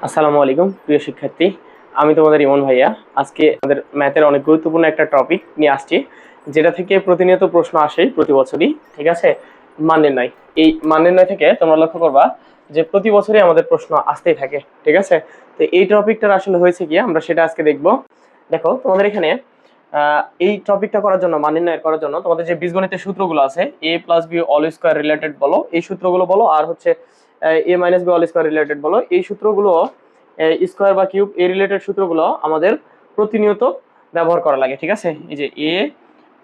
আসসালামু আলাইকুম প্রিয় শিক্ষার্থী, আমি তোমাদের ইমন ভাইয়া। আজকে আমাদের ম্যাথের অনেক গুরুত্বপূর্ণ একটা টপিক নিয়ে আসছি, যেটা থেকে প্রতিনিয়ত প্রশ্ন আসে প্রতি বছরই। ঠিক আছে, মান নির্ণয়। এই মান নির্ণয় থেকে তোমরা লক্ষ্য করবা যে প্রতি বছরই আমাদের প্রশ্ন আসতেই থাকে। ঠিক আছে, তো এই টপিকটার আসলে হয়েছে কি আমরা সেটা আজকে দেখবো। দেখো তোমাদের এখানে এই টপিকটা করার জন্য, মান নির্ণয় করার জন্য তোমাদের যে বীজগণিতের সূত্রগুলো আছে, A plus B all square related বলো, এই সূত্রগুলো বলো, আর হচ্ছে A minus B all square related বলো, এই সূত্রগুলো স্কোয়ার বা কিউব এই রিলেটেড সূত্রগুলো আমাদের প্রতিনিয়ত ব্যবহার করা লাগে। ঠিক আছে, এই যে এ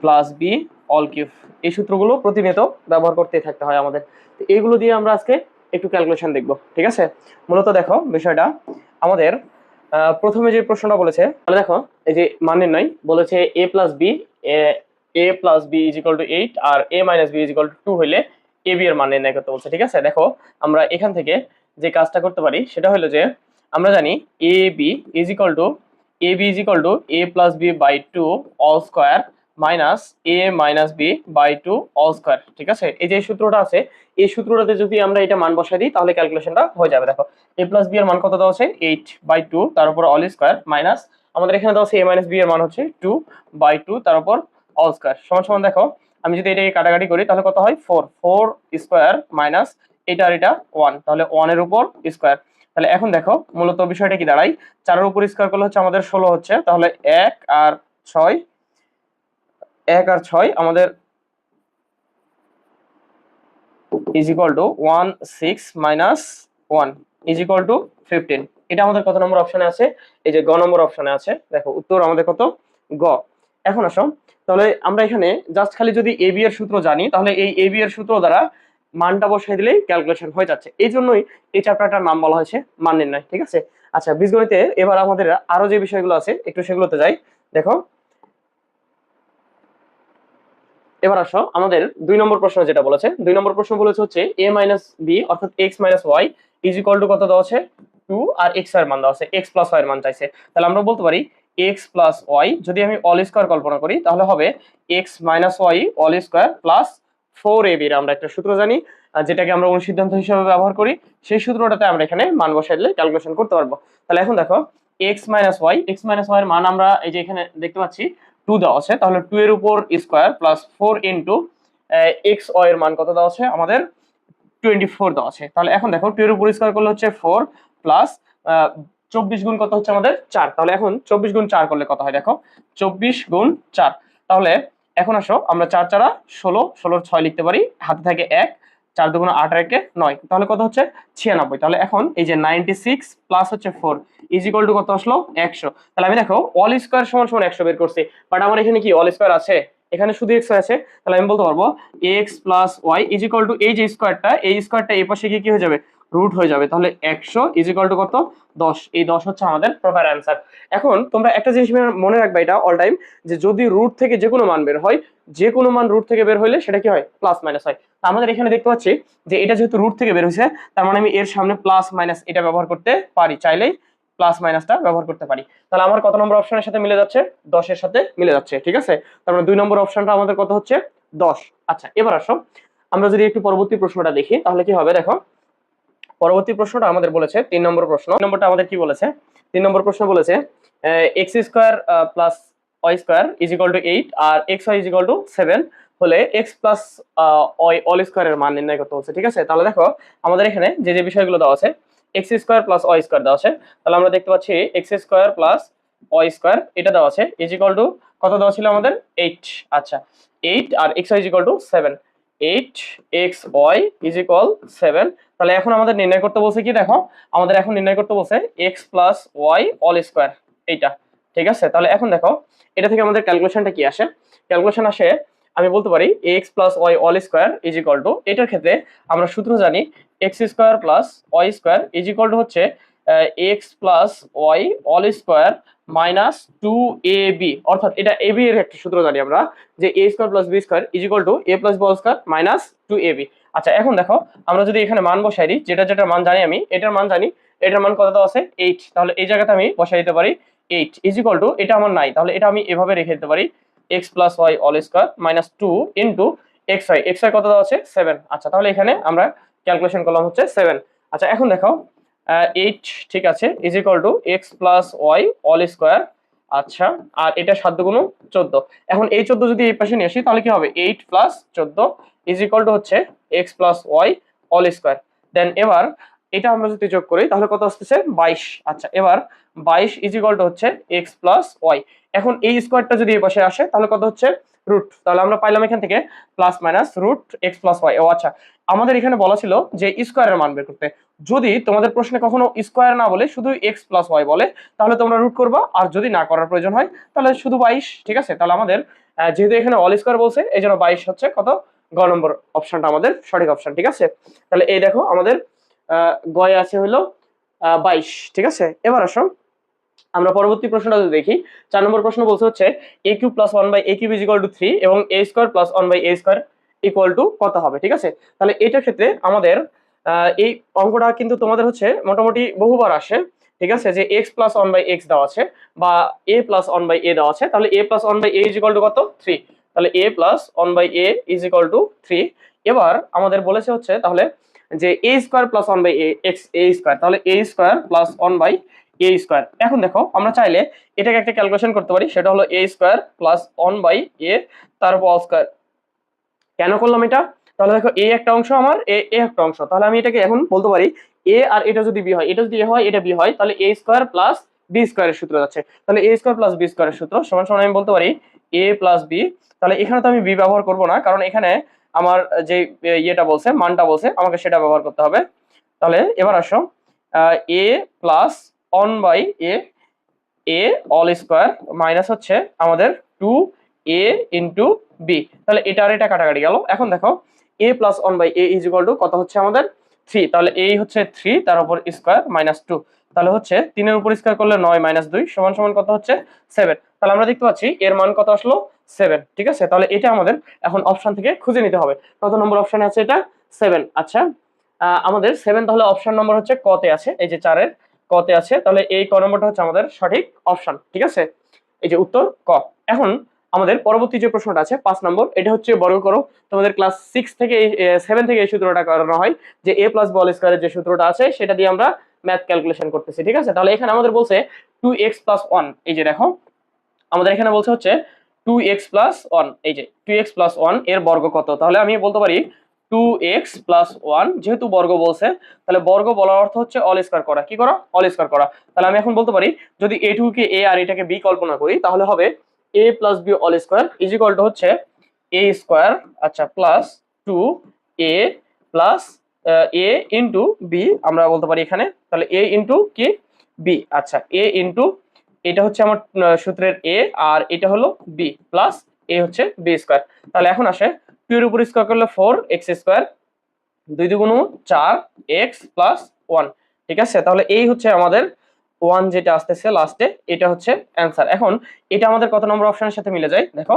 প্লাস বি অল কিউব, এই সূত্রগুলো প্রতিনিয়ত ব্যবহার করতে থাকতে হয় আমাদের। তো এইগুলো দিয়ে আমরা আজকে একটু ক্যালকুলেশন দেখব। ঠিক আছে, মূলত দেখো বিষয়টা আমাদের প্রথমে যে প্রশ্নটা বলেছে, তাহলে দেখো এই যে মান নির্ণয় বলেছে A plus B is equal to 8 আর A minus B is equal to 2 হইলে এ বি এর মান নির্ণয় করতে বলছে। ঠিক আছে, দেখো আমরা এখান থেকে যে কাজটা করতে পারি সেটা হলো যে আমরা জানি A B is equal to A plus B by 2 all square minus A minus B by 2 all square. ঠিক আছে, এই যে সূত্রটা আছে, এই সূত্রটাতে যদি আমরা এটা মান বসাই দিই তাহলে ক্যালকুলেশনটা হয়ে যাবে। দেখো এ প্লাস বি এর মান কত দেওয়া আছে 8/2, তার উপর অল স্কোয়ার মাইনাস আমাদের এখানে দেওয়া আছে এ মাইনাস বি এর মান হচ্ছে 2/2, তার উপর অল স্কোয়ার সমান সমান। দেখো আমি যদি এটাকে কাটাকাটি করি তাহলে কত হয় 4 স্কোয়ার মাইনাস এটা আর এটা 1, তাহলে 1 এর উপর স্কোয়ার। তাহলে এখন দেখো মূলত বিষয়টা কি দাঁড়ায়, 4 এর উপর স্কোয়ার করলে হচ্ছে আমাদের 16 হচ্ছে, তাহলে 1 আর 6 আমাদের is equal two 16 minus 1 is equal two 15। এটা আমাদের কত নম্বর অপশনে আছে? এই যে গ নম্বর অপশনে আছে। দেখো উত্তর আমাদের কত? গ। এখন আসো, তাহলে আমরা এখানে জাস্ট খালি যদি এ বি এর সূত্র জানি তাহলে এই এ বি এর সূত্র দ্বারা মানটা বসাই দিলেই ক্যালকুলেশন হয়ে যাচ্ছে। এই জন্যই এই চ্যাপ্টারটার নাম বলা হয়েছে মান নির্ণয়। ঠিক আছে, আচ্ছা বীজগণিতে এবার আমাদের আরো যে বিষয়গুলো আছে একটু সেগুলোতে যাই। দেখো এবার আসো আমাদের 2 নম্বর প্রশ্ন যেটা বলেছে, 2 নম্বর প্রশ্ন বলেছে হচ্ছে a মাইনাস বি অর্থাৎ x minus y is equal to কত দেওয়া আছে 2 আর x এর মান দেওয়া আছে, x প্লাস y এর মান চাইছে। তাহলে আমরা বলতে পারি x প্লাস y যদি আমি অল স্কয়ার কল্পনা করি তাহলে হবে x minus y all square plus 4ab এর আমরা একটা সূত্র জানি যেটাকে আমরা অনুসিদ্ধান্ত হিসেবে ব্যবহার করি, সেই সূত্রটাতে আমরা এখানে মান বসাই দিলে ক্যালকুলেশন করতে পারবো। তাহলে এখন দেখো x মাইনাস y এর মান আমরা এই যে এখানে দেখতে পাচ্ছি 2 দেওয়া আছে, তাহলে 2 এর উপর square plus 4 into x y এর মান কত দেওয়া আছে আমাদের 24 দেওয়া আছে। তাহলে এখন দেখো 2 এর উপর স্কয়ার করলে হচ্ছে 4 প্লাস 24 গুণ কত হচ্ছে আমাদের 4। তাহলে এখন 24 গুণ 4 করলে কত হয়? দেখো 24 গুণ 4। তাহলে এখন আসো আমরা 4 4 16, 16 6 লিখতে পারি, হাতে থাকে 1, 4 2 8 আর 1 9, তাহলে কত হচ্ছে 96। তাহলে এখন এই যে 96 প্লাস হচ্ছে 4 ইজ ইকুয়াল টু কত আসলো 100। তাহলে আমি দেখো অল স্কয়ার সমান সমান 100 বের করছি, বাট আমার এখানে কি অল স্কয়ার আছে? এখানে শুধু x আছে। তাহলে আমি বলতে পারবো x plus y is equal to এই যে স্কয়ারটা, এই স্কয়ারটা এই পাশে গিয়ে কি হয়ে যাবে? রুট হয়ে যাবে। তাহলে 100 ইজ ইকুয়াল টু কত? 10। এই 10 হচ্ছে আমাদের প্রপার অ্যান্সার। এখন তোমরা একটা জিনিস মনে রাখবে এটা অল টাইম, যে যদি রুট থেকে যে কোনো মান বের হয়, যে কোনো মান রুট থেকে বের হইলে সেটা কি হয়? প্লাস মাইনাস হয়। আমাদের এখানে দেখতে পাচ্ছি যে এটা যেহেতু রুট থেকে বের হয়েছে, তার মানে আমি এর সামনে প্লাস মাইনাস এটা ব্যবহার করতে পারি, চাইলেই প্লাস মাইনাসটা ব্যবহার করতে পারি। তাহলে আমার কত নম্বর অপশনের সাথে মিলে যাচ্ছে? 10 এর সাথে মিলে যাচ্ছে। ঠিক আছে, তার মানে 2 নম্বর অপশনটা আমাদের কত হচ্ছে? 10। আচ্ছা এবার আসো আমরা যদি একটু পরবর্তী প্রশ্নটা দেখি তাহলে কি হবে। দেখো পরবর্তী প্রশ্নটা আমাদের বলেছে 3 নম্বর প্রশ্ন। নম্বরটা আমাদের কি বলেছে? 3 নম্বর প্রশ্ন বলেছে x square plus Y square is equal to 8 আর x Y is equal to 7 হলে এক্স প্লাস ওয়াই অল স্কোয়ারের মান নির্ণয় করতে বলছে। ঠিক আছে, তাহলে দেখো আমাদের এখানে যে যে বিষয়গুলো দেওয়া আছে, x square plus Y square দেওয়া আছে, তাহলে আমরা দেখতে পাচ্ছি x square plus Y square এটা দেওয়া আছে ইজ ইকুয়াল টু কত দেওয়া ছিল আমাদের 8। আচ্ছা 8 আর x Y is equal to 7, 8 X Y is equal 7। তাহলে এখন আমাদের নির্ণয় করতে বলছে কি? দেখো আমাদের এখন নির্ণয় করতে বলছে x plus Y all square এইটা। ঠিক আছে, তাহলে এখন দেখো এটা থেকে আমাদের ক্যালকুলেশনটা কি আসে? ক্যালকুলেশন আসে আমি বলতে পারি X plus Y all square is equal to, এটার ক্ষেত্রে আমরা সূত্র জানি X square plus Y square is equal to হচ্ছে X plus Y all square minus 2ab, অর্থাৎ এটা ab এর একটা সূত্র জানি আমরা যে a square plus B square is equal to a plus B square minus 2ab। আচ্ছা এখন দেখো আমরা যদি এখানে মান বসাই দিই, যেটা যেটা মান জানি আমি, এটার মান জানি, এটার মান কত দেওয়া আছে 8, তাহলে এই জায়গাতে আমি বসাই দিতে পারি 8 ইজ ইকুয়াল টু, এটা আমার নাই তাহলে এটা আমি এভাবে রেখে দিতে পারি x plus Y all square minus 2 into x y কত দেওয়া আছে 7। আচ্ছা তাহলে এখানে আমরা ক্যালকুলেশন করলাম হচ্ছে 7। আচ্ছা এখন দেখো 8 ঠিক আছে is equal to x plus Y all square. আচ্ছা, আর এটা 7 গুণ 14। এখন এই 14 যদি এই পাশে নিয়ে আসি তাহলে কি হবে, 8 প্লাস 14 ইজ ইকুয়াল টু হচ্ছে X plus Y all square. Then এবার এটা আমরা যদি যোগ করি তাহলে কত আসতেছে 22। আচ্ছা, এবার 22 ইজ ইকুয়াল টু হচ্ছে এক্স প্লাস ওয়াই। এখন এই স্কোয়ারটা যদি এই পাশে আসে তাহলে কত হচ্ছে রুট। তাহলে আমরা পাইলাম এখান থেকে plus minus root X plus Y. ও আচ্ছা, আমাদের এখানে বলা ছিল যে স্কোয়ারের মান বের করতে। যদি তোমাদের প্রশ্নে কখনো স্কোয়ার না বলে শুধু এক্স প্লাস ওয়াই বলে তাহলে তোমরা রুট করবা, আর যদি না করার প্রয়োজন হয় তাহলে শুধু 22। ঠিক আছে, তাহলে আমাদের যেহেতু এখানে অল স্কোয়ার বলছে এই জন্য 22 হচ্ছে কত গ নম্বর অপশনটা আমাদের সঠিক অপশন। ঠিক আছে, তাহলে এই দেখো আমাদের গয়ে আছে হলো 22। ঠিক আছে, এবার আসো আমরা পরবর্তী প্রশ্নটা যদি দেখি। 4 নম্বর প্রশ্ন বলছে হচ্ছে a cube plus 1 by a cube is equal to 3 এবং a square plus 1 by a square equal to কত হবে। ঠিক আছে, তাহলে এটার ক্ষেত্রে আমাদের এই অঙ্কটা কিন্তু তোমাদের হচ্ছে মোটামুটি বহুবার আসে। ঠিক আছে, যে x প্লাস 1 বাই x দেওয়া আছে বা a প্লাস 1 বাই a দেওয়া আছে, তাহলে a plus 1 by a is equal to কত 3। তাহলে a plus 1 by a is equal to 3। এবার আমাদের বলেছে হচ্ছে তাহলে যে a square plus 1 by a x a square, তাহলে a square plus 1 by a square. এখন দেখো আমরা চাইলে এটাকে একটা ক্যালকুলেশন করতে পারি, সেটা হলো a square plus 1 by a তার উপর স্কয়ার। কেন করলাম এটা, তাহলে দেখো a একটা অংশ আমার a একটা অংশ, তাহলে আমি এটাকে এখন বলতে পারি a আর এটা যদি b হয়, এটা যদি a হয় এটা b হয়, তাহলে a স্কয়ার প্লাস b স্কয়ারের সূত্র যাচ্ছে। তাহলে a স্কয়ার প্লাস b স্কয়ারের সূত্র সমান সমান আমি বলতে পারি a প্লাস b। তাহলে এখানে তো আমি b ব্যবহার করব না, কারণ এখানে আমার যে ইয়েটা বলছে মানটা বলছে আমাকে সেটা ব্যবহার করতে হবে। তাহলে এবার আসো a plus 1 by a all square minus হচ্ছে আমাদের 2a ইন্টু b। তাহলে এটা আর এটা কাটাকাটি গেল। এখন দেখো a plus 1 by a is equal to কত হচ্ছে আমাদের 3। তাহলে এই হচ্ছে 3 তার উপর স্কয়ার মাইনাস 2। তাহলে হচ্ছে 3 এর উপর স্কয়ার করলে 9 মাইনাস 2 সমান সমান কত হচ্ছে 7। তাহলে আমরা দেখতে পাচ্ছি এর মান কত আসলো 7। ঠিক আছে, তাহলে এটা আমাদের এখন অপশন থেকে খুঁজে নিতে হবে কত নম্বর অপশনে আছে এটা 7। আচ্ছা, আমাদের 7 তাহলে অপশন নম্বর হচ্ছে ক তে আছে, এই যে 4 এর ক তে আছে। তাহলে এই ক নম্বরটা হচ্ছে আমাদের সঠিক অপশন। ঠিক আছে, এই যে উত্তর ক। এখন আমাদের পরবর্তী যে প্রশ্নটা আছে 5 নম্বর, এটা হচ্ছে বর্গ করো। তোমাদের ক্লাস 6 থেকে 7 থেকে এই সূত্রটা করানো হয় যে a প্লাস বল স্কয়ারের যে সূত্রটা আছে সেটা দিয়ে আমরা ম্যাথ ক্যালকুলেশন করতেছি। ঠিক আছে, তাহলে এখানে আমাদের বলছে 2x প্লাস 1। এই যে দেখো আমাদের এখানে বলছে হচ্ছে 2x প্লাস 1, এই যে 2x প্লাস 1 এর বর্গ কত। তাহলে আমি বলতে পারি 2x প্লাস 1, যেহেতু বর্গ বলছে তাহলে বর্গ বলার অর্থ হচ্ছে অল স্কয়ার করা। কি করা, অল স্কয়ার করা। তাহলে আমি এখন বলতে পারি যদি এটুকুকে a আর এটাকে b কল্পনা করি তাহলে হবে a plus b all square is equal to হচ্ছে a স্কয়ার আচ্ছা plus 2a plus a into b আমরা বলতে পারি এখানে। তাহলে a ইন্টু কি b, আচ্ছা a ইন্টু এটা হচ্ছে আমার সূত্রের a আর এটা হলো b প্লাস a হচ্ছে b স্কয়ার। তাহলে এখন আসে 2 এর উপর স্কয়ার করলে 4x স্কয়ার, 2 দুগুণ 4x প্লাস 1। ঠিক আছে, তাহলে এই হচ্ছে আমাদের 1 যেটা আসতেছে লাস্টে, এটা হচ্ছে অ্যান্সার। এখন এটা আমাদের কত নম্বর অপশনের সাথে মিলে যায় দেখো,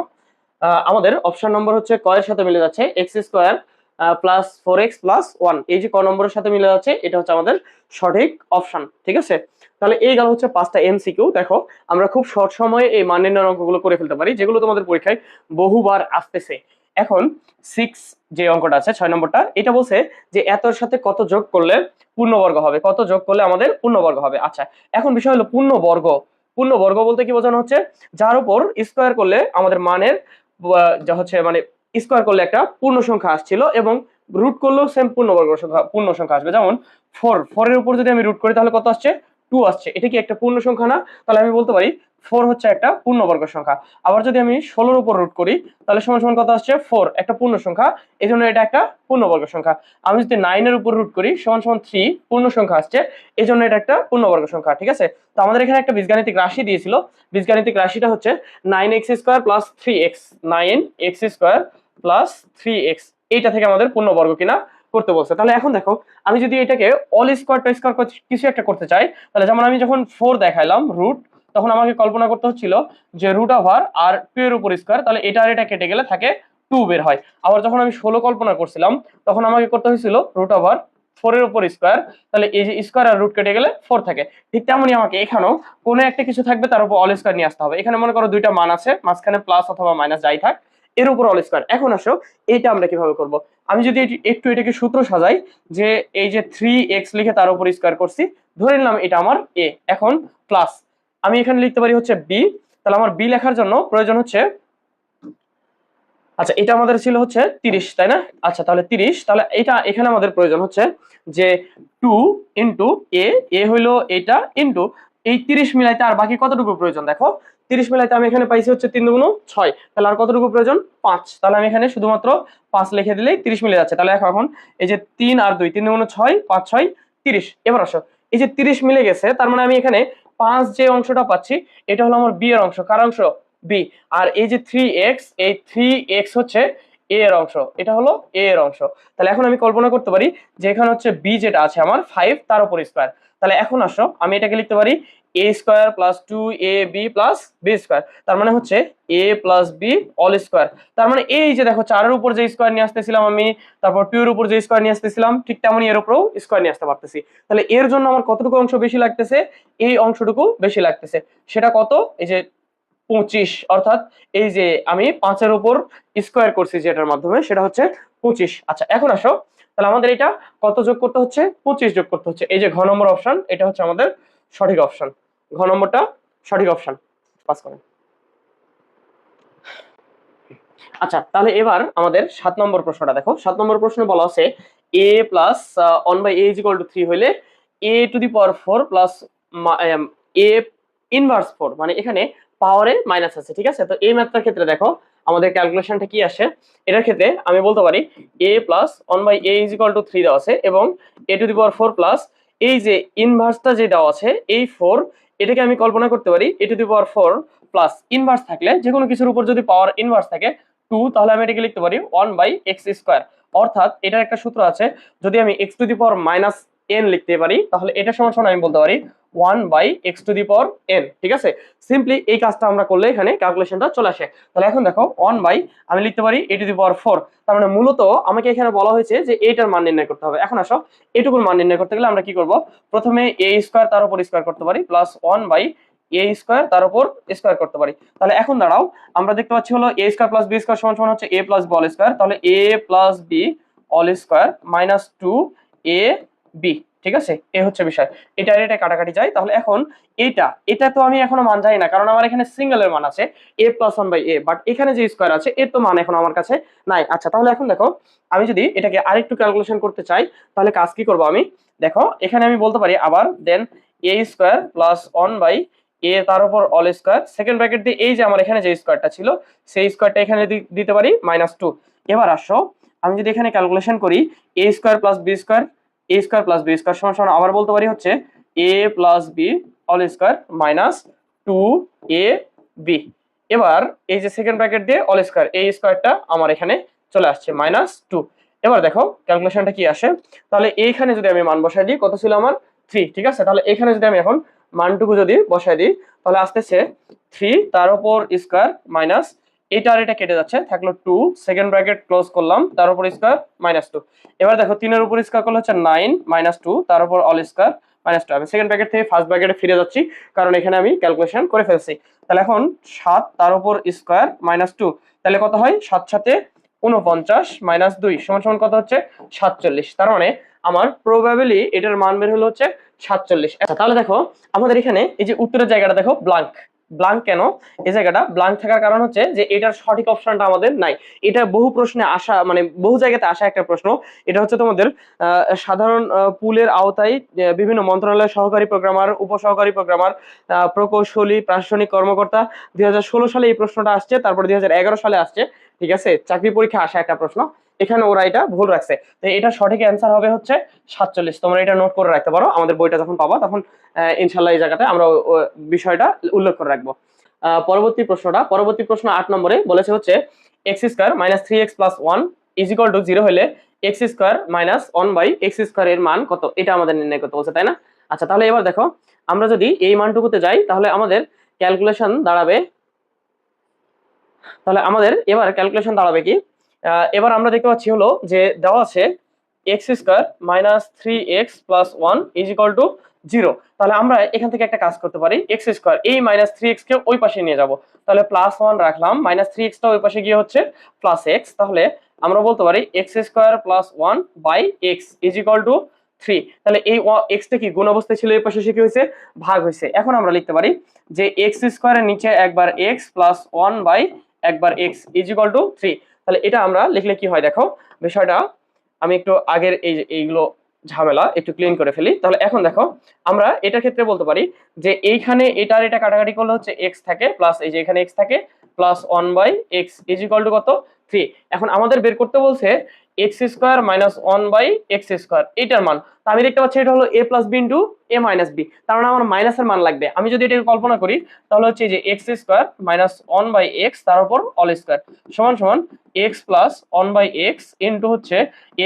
আমাদের অপশন নম্বর হচ্ছে ক এর সাথে মিলে যাচ্ছে x square plus 4x plus 1। এই যে ক নম্বরের সাথে মিলে যাচ্ছে এটা হচ্ছে আমাদের সঠিক অপশন। ঠিক আছে, তাহলে এই গেল হচ্ছে 5টা এমসিকিউ। দেখো আমরা খুব শর্ট সময়ে এই মান নির্ণয়ের অঙ্কগুলো করে ফেলতে পারি যেগুলো তোমাদের পরীক্ষায় বহুবার আসতেছে। এখন 6 যে অঙ্কটা আছে 6 নম্বরটা, এটা বলছে যে এতর সাথে কত যোগ করলে পূর্ণবর্গ হবে, কত যোগ করলে আমাদের পূর্ণবর্গ হবে। আচ্ছা, এখন বিষয় হলো পূর্ণবর্গ। পূর্ণবর্গ বলতে কি বোঝানো হচ্ছে, যার উপর স্কয়ার করলে আমাদের মানের যা হচ্ছে মানে স্কয়ার করলে একটা পূর্ণ সংখ্যা আসছিল এবং রুট করলেও সেম পূর্ণবর্গ সংখ্যা পূর্ণ সংখ্যা আসবে। যেমন 4 এর উপর যদি আমি রুট করি তাহলে কত আসছে 2 আসছে। এটা কি একটা পূর্ণ সংখ্যা না? তাহলে আমি বলতে পারি 4 হচ্ছে একটা পূর্ণবর্গ সংখ্যা। আবার যদি আমি 16 এর উপর রুট করি তাহলে সমান সমান কত আসছে 4, একটা পূর্ণ সংখ্যা, এজন্য এটা একটা পূর্ণবর্গ সংখ্যা। আমি যদি 9 এর উপর রুট করি সমান সমান 3, পূর্ণ সংখ্যা আসছে, এজন্য এটা একটা পূর্ণবর্গ সংখ্যা। ঠিক আছে, তো আমাদের এখানে একটা বীজগাণিতিক রাশি দিয়েছিল, বীজগাণিতিক রাশিটা হচ্ছে 9x square plus 3x, 9x square plus 3x। এইটা থেকে আমাদের পূর্ণবর্গ কিনা করতে বলছে। তাহলে এখন দেখো আমি যদি এটাকে অল স্কয়ার টু স্কয়ার কিছু একটা করতে চাই, তাহলে যেমন আমি যখন 4 দেখাইলাম রুট, তখন আমাকে কল্পনা করতে হচ্ছিল যে রুট ওভার আর 2 এর উপর স্কয়ার, তাহলে এটা আর এটা কেটে গেলে থাকে 2 বের হয়। আবার যখন আমি 16 কল্পনা করছিলাম তখন আমাকে করতে হয়েছিল রুট ওভার 4 এর উপর স্কয়ার, তাহলে এই যে স্কয়ার আর রুট কেটে গেলে 4 থাকে। ঠিক তেমনই আমাকে এখানেও কোনো একটা কিছু থাকবে তার উপর অল স্কয়ার নিয়ে আসতে হবে। এখানে মনে করো দুইটা মান আছে, মাঝখানে প্লাস অথবা মাইনাস যাই থাক, এর উপর অল স্কয়ার। এখন আসো এইটা আমরা কিভাবে করব। আমি যদি একটু এটাকে সূত্র সাজাই, যে এই যে 3x লিখে তার উপর স্কোয়ার করছি, ধরে নিলাম এটা আমার a, এখন প্লাস আমি এখানে লিখতে পারি হচ্ছে b। তাহলে আমার b লেখার জন্য প্রয়োজন হচ্ছে, আচ্ছা এটা আমাদের ছিল হচ্ছে 30, তাই না? আচ্ছা তাহলে 30, তাহলে এটা এখানে আমাদের প্রয়োজন হচ্ছে যে 2 ইন্টু এ হইলো এটা ইন্টু এই 30 মিলাইতে আর বাকি কতটুকু প্রয়োজন দেখো, 30 মিলাইতে আমি এখানে পাইছি হচ্ছে 3 দুগুণ 6, তাহলে আর কতটুকু প্রয়োজন 5, তাহলে আমি এখানে শুধুমাত্র 5 লিখে দিলেই 30 মিলে যাচ্ছে। তাহলে এখন এই যে 3 আর 2, 3 দুগুণ 6, 5 6 30। এবার আসো এই যে 30 মিলে গেছে, তার মানে আমি এখানে 5 যে অংশটা পাচ্ছি এটা হলো আমার বি এর অংশ। কার অংশ? বি। আর এই যে 3x, এই 3x হচ্ছে a এর অংশ, এটা হলো a এর অংশ। তাহলে এখন আমি কল্পনা করতে পারি যে এখানে হচ্ছে b যেটা আছে আমার 5 তার উপর স্কয়ার। তাহলে এখন আসো আমি এটাকে লিখতে পারি a square plus 2ab plus b square, তার মানে হচ্ছে a plus b all square. তার মানে এই যে দেখো 4 এর উপর যে স্কয়ার নিয়ে আসতেছিলাম আমি, তারপর 2 এর উপর যে স্কয়ার নিয়ে আসতেছিলাম, ঠিক তেমনই এর উপরেও স্কয়ার নিয়ে আসতে পারতেছি। তাহলে এর জন্য আমার কতটুকু অংশ বেশি লাগতেছে? এই অংশটুকু বেশি লাগতেছে। সেটা কত? এই যে 25, অর্থাৎ এই যে আমি 5 এর উপর স্কয়ার করছি যেটার মাধ্যমে, সেটা হচ্ছে 25। আচ্ছা এখন আসো তাহলে আমাদের এটা কত যোগ করতে হচ্ছে? 25 যোগ করতে হচ্ছে। এই যে ঘ নম্বর অপশন, এটা হচ্ছে আমাদের সঠিক অপশন, ঘ নম্বরটা সঠিক অপশন, পাস করেন। আচ্ছা তাহলে এবার আমাদের 7 নম্বর প্রশ্নটা দেখো। 7 নম্বর প্রশ্ন বলা আছে a প্লাস 1/a = 3 হইলে a to the power 4 plus a inverse 4, মানে এখানে পাওয়ারে মাইনাস আছে, ঠিক আছে? তো এই ম্যাথটার ক্ষেত্রে দেখো আমাদের ক্যালকুলেশনটা কি আসে। এটার ক্ষেত্রে আমি বলতে পারি a প্লাস 1/a = 3 দেওয়া আছে এবং a to the power 4 plus এই যে ইনভার্সটা যে দেওয়া আছে এই 4, এটাকে আমি কল্পনা করতে পারি a to the power 4 plus inverse থাকলে, যে কোনো কিছুর উপর যদি পাওয়ার ইনভার্স থাকে 2, তাহলে আমি এটাকে লিখতে পারি 1/x²। অর্থাৎ এটার একটা সূত্র আছে, যদি আমি x to the power minus n লিখতে পারি তাহলে এটা সমান সমান আমি বলতে পারি 1/x⁴n। ঠিক আছে, সিম্পলি এই কাজটা আমরা করলে এখানে ক্যালকুলেশনটা চলে আসে। তাহলে এখন দেখো 1 আমি লিখতে পারি a⁴, তার মানে মূলত আমাকে এখানে বলা হয়েছে যে এইটার মান নির্ণয় করতে হবে। এখন আসো এটুকুর মান নির্ণয় করতে গেলে আমরা কি করব, প্রথমে a² তার উপর স্কয়ার করতে পারি প্লাস 1/a² তার উপর স্কয়ার করতে পারি। তাহলে এখন দাঁড়াও, আমরা দেখতে পাচ্ছি হলো a² প্লাস b² সমান সমান হচ্ছে a plus b all square, তাহলে a plus b all square minus 2ab। ঠিক আছে, এ হচ্ছে বিষয়। এটা এটা কাটাকাটি যায়। তাহলে এখন এটা তো আমি এখনো মান জানি না, কারণ আমার এখানে সিঙ্গেলের মান আছে a প্লাস 1/a, বাট এখানে যে স্কয়ার আছে এর তো মান এখন আমার কাছে নাই। আচ্ছা তাহলে এখন দেখো আমি যদি এটাকে আরেকটু ক্যালকুলেশন করতে চাই তাহলে কাজ কি করব আমি, দেখো এখানে আমি বলতে পারি আবার দেন a² প্লাস 1/a তার উপর অল স্কয়ার, সেকেন্ড ব্র্যাকেট দিয়ে এই যে আমার এখানে যে স্কয়ারটা ছিল সেই স্কয়ারটা এখানে দিতে পারি -2। এবার আসো আমি যদি এখানে ক্যালকুলেশন করি a² plus b² a² plus b² সমান সমান আবার বলতে পারি হচ্ছে a plus b all square minus 2ab। এবার এই যে সেকেন্ড ব্র্যাকেট দিয়ে অল স্কয়ার, এই স্কয়ারটা আমার এখানে চলে আসছে -2। এবার দেখো ক্যালকুলেশনটা কি আসে, তাহলে এইখানে যদি আমি মান বসাই দিই, কত ছিল আমার 3, ঠিক আছে? তাহলে এখানে যদি আমি এখন মানটুকু যদি বসাই দিই তাহলে আসতেছে 3 তার উপর স্কয়ার মাইনাস এটা আর এটা কেটে যাচ্ছে, থাকলো 2, সেকেন্ড ব্র্যাকেট ক্লোজ করলাম, তার উপর স্কয়ার -2। এবার দেখো 3 এর উপর স্কয়ার করলে হচ্ছে 9 -2 তার উপর অল স্কয়ার -2। আমি সেকেন্ড ব্র্যাকেট থেকে ফার্স্ট ব্র্যাকেটে ফিরে যাচ্ছি কারণ এখানে আমি ক্যালকুলেশন করে ফেলছি। তাহলে এখন 7 তার উপর স্কয়ার -2, তাহলে কত হয় 7 সাথে 49 -2 সমান সমান কত হচ্ছে 47। তার মানে আমার প্রবাবিলি এটার মান বের হলো হচ্ছে 47। আচ্ছা তাহলে দেখো আমাদের এখানে এই যে উত্তরের জায়গাটা দেখো ব্ল্যাঙ্ক। ব্ল্যাঙ্ক কেন? এই জায়গাটা ব্ল্যাঙ্ক থাকার কারণ হচ্ছে যে এটার সঠিক অপশনটা আমাদের নাই। এটা বহু প্রশ্নে আসা, মানে বহু জায়গাতে আসা একটা প্রশ্ন। এটা হচ্ছে তোমাদের সাধারণ পুলের আওতায় বিভিন্ন মন্ত্রণালয়ের সহকারী প্রোগ্রামার, উপসহকারী প্রোগ্রামার, প্রকৌশলী, প্রশাসনিক কর্মকর্তা 2016 সালে এই প্রশ্নটা আসছে, তারপর 2011 সালে আসছে। ঠিক আছে, চাকরি পরীক্ষা আসা একটা প্রশ্ন, এখানে ওরা এটা ভুল রাখছে। তো এটা সঠিক অ্যান্সার হবে হচ্ছে 47। তোমরা এটা নোট করে রাখতে পারো, আমাদের বইটা যখন পাবা তখন ইনশাল্লাহ এই জায়গাতে আমরা বিষয়টা উল্লেখ করে রাখবো। পরবর্তী প্রশ্ন 8 নম্বরে বলেছে হচ্ছে x² - 3x + 1 = 0 হলে x² - 1/x² এর মান কত, এটা আমাদের নির্ণয় করতে বলছে, তাই না? আচ্ছা তাহলে এবার দেখো আমরা যদি এই মানটুকুতে যাই তাহলে আমাদের ক্যালকুলেশন দাঁড়াবে, কি এবার আমরা দেখতে পাচ্ছি হলো যে দেওয়া আছে x² - 3x + 1 = 0। তাহলে আমরা এখান থেকে একটা কাজ করতে পারি, x² এই -3x কে ওই পাশে নিয়ে যাব, তাহলে +1 রাখলাম, -3x টা ওই পাশে গিয়ে হচ্ছে +x, তাহলে আমরা বলতে পারি x square plus 1 by x is equal to 3। তাহলে এই এক্সটা কি গুণ অবস্থায় ছিল, এই পাশে সে কি হয়েছে, ভাগ হয়েছে। এখন আমরা লিখতে পারি যে এক্স স্কোয়ারের নিচে একবার এক্স প্লাস 1 বাই একবার এক্স ইজ ইকুয়াল টু 3। তাহলে এটা আমরা লিখলে কি হয় দেখো, বিষয়টা আমি একটু আগের এইগুলো ঝামেলা একটু ক্লিন করে ফেলি। তাহলে এখন দেখো আমরা এটার ক্ষেত্রে বলতে পারি যে এইখানে এটার এটা কাটাকাটি করলে হচ্ছে এক্স থাকে প্লাস এই যে এখানে এক্স থাকে plus 1 by x is equal to কত, 3। এখন আমাদের বের করতে বলছে x square minus 1 by x square, এটার মান। তো আমি দেখতে পাচ্ছি এটা হলো A plus B into A minus B, তার মানে আমার মাইনাসের মান লাগবে। আমি যদি এটাকে কল্পনা করি তাহলে হচ্ছে যে x square minus 1 by x তার উপর অল স্কোয়ার সমান সমান x plus 1 by x into হচ্ছে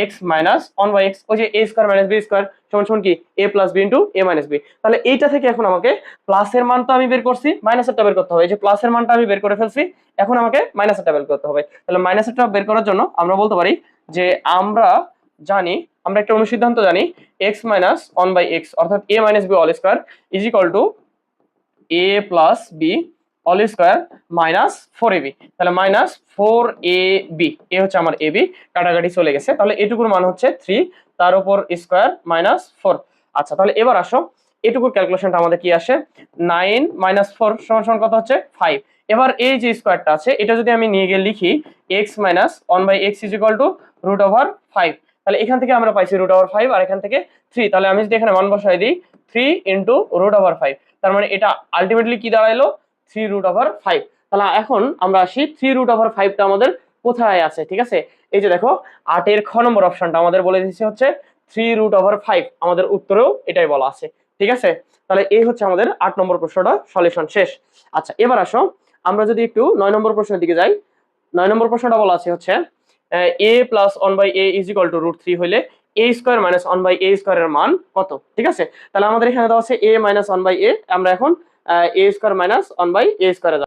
এক্স মাইনাস 1 বাই এক্স, ওই যে A square minus B square সমান সমান কি A plus B into A minus B. তাহলে এইটা থেকে এখন আমাকে প্লাসের মান তো আমি বের করছি, মাইনাসেরটা বের করতে হবে। এই যে প্লাসের মানটা আমি বের করে ফেলছি, এখন আমাকে মাইনাসেরটা বের করতে হবে। তাহলে মাইনাসেরটা বের করার জন্য আমরা বলতে পারি যে আমরা জানি, আমরা একটা অনুসিদ্ধান্ত জানি এক্স মাইনাস 1 বাই এক্স অর্থাৎ A minus B all square is equal to A plus B all square minus 4ab। তাহলে মাইনাস 4ab, এ হচ্ছে আমার ab, কাটাকাটি চলে গেছে। তাহলে এটুকুর মান হচ্ছে 3 তার উপর স্কোয়ার মাইনাস 4। আচ্ছা তাহলে এবার আসো এটুকুর ক্যালকুলেশনটা আমাদের কি আসে, 9 মাইনাস 4 সমান সমান কত হচ্ছে 5। এবার এই যে স্কোয়ারটা আছে এটা যদি আমি নিয়ে গিয়ে লিখি x minus 1 by x is equal to root over 5। তাহলে এখান থেকে আমরা পাইছি রুট ওভার 5 আর এখান থেকে 3। তাহলে আমি যদি এখানে মান বসাই দিই 3 ইন্টু রুট ওভার 5, তার মানে এটা আলটিমেটলি কি দাঁড়াইলো 3 রুট ওভার 5। তাহলে এখন আমরা আসি 3 রুট ওভার 5টা আমাদের কোথায় আছে, ঠিক আছে। এই যে দেখো 8 এর খ নম্বর অপশনটা আমাদের বলে দিচ্ছে হচ্ছে 3 রুট ওভার 5, আমাদের উত্তরেও এটাই বলা আছে, ঠিক আছে। তাহলে এই হচ্ছে আমাদের 8 নম্বর প্রশ্নটা সলিউশন শেষ। আচ্ছা এবার আসো আমরা যদি একটু 9 নম্বর প্রশ্নের দিকে যাই। 9 নম্বর প্রশ্নটা বলা আছে হচ্ছে a plus 1 by a is equal to root 3 হইলে a square minus 1 by a স্কোয়ারের মান কত, ঠিক আছে। তাহলে আমাদের এখানে দেওয়া আছে a মাইনাস 1 বাই a, আমরা এখন a square minus 1 by a স্কোয়ারে